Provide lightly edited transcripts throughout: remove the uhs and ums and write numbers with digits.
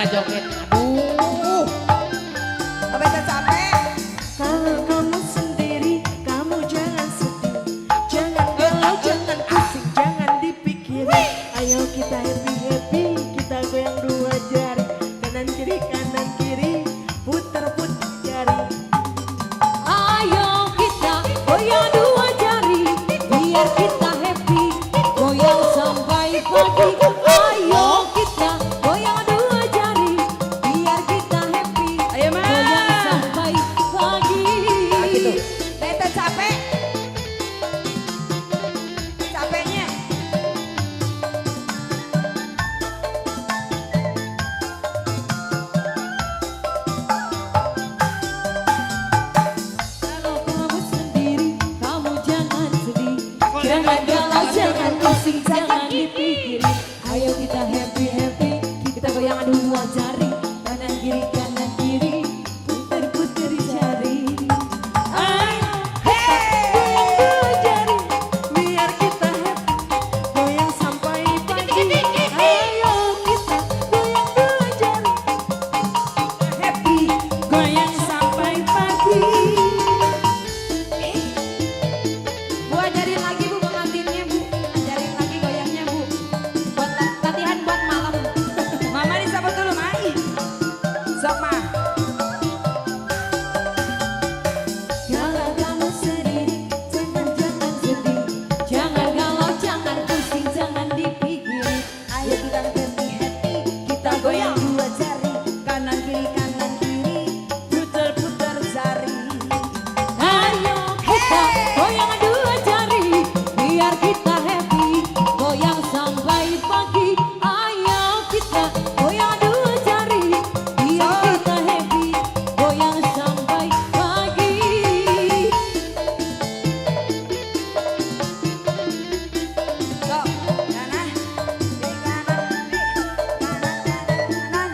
kita joget. Aduh. Apa itu capek? Kalau kamu sendiri, kamu jangan sedih, jangan galau, jangan pusing, jangan dipikirin. Ayo kita happy happy, kita goyang dua jari, kanan kiri, putar putar jari. Ayo kita goyang dua jari, biar kita happy, goyang sampai pagi. Ayo kita goyang dua jari, biar kita happy, Ayo, Ma. goyang sampai pagi. Nah, gitu. Nah, itu capek. Capeknya. Kalau kamu sendiri, kamu jangan sedih, jangan galau, jangan pusing, jangan dipikirin. Ayo kita happy happy, kita goyang dua jari, kanan kiri, putar putar jari. Ayo Goyang dua jari, biar kita happy, goyang sampai pagi. Ayo kita goyang dua jari, happy, goyang sampai pagi. Bu ajarin lagi Bu pengantinnya Bu. Ajarin lagi goyangnya Bu. Buat latihan buat malam. Mama disabut dulu Mai. Sok Ma. Kalau kamu sendiri, jangan sedih, jangan galau, jangan pusing, jangan dipikirin. Ayo kita happy happy. Kita goyang dua jari. Kanan kiri. Putar putar jari. Ayo kita goyang dua jari, biar kita happy, goyang sampai pagi. Ayo kita goyang dua jari, biar kita happy, goyang sampai pagi. Sok. Kanan. Kiri kanan. Kanan.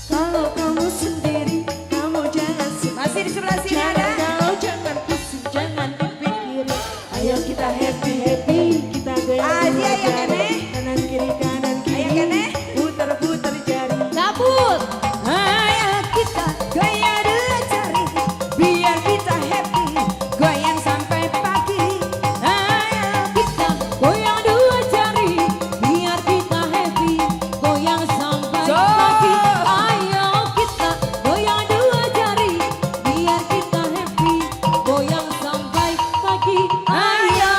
Kalau kamu sendiri, kamu jangan sedih, Masih di sebelah sini jangan ada. galau, jangan pusing, jangan dipikirin. Ayo kita happy happy, kita goyang Ah, dua dia yang jari, ini. kanan kiri, Ayo kene. putar putar jari. Cabut. Ayo kita goyang dua jari. Biar kita happy. Goyang sampai pagi. Ayo kita goyang dua jari, biar kita happy, goyang sampai So. pagi. Ayo kita goyang dua jari, biar kita happy, goyang sampai pagi. Ayo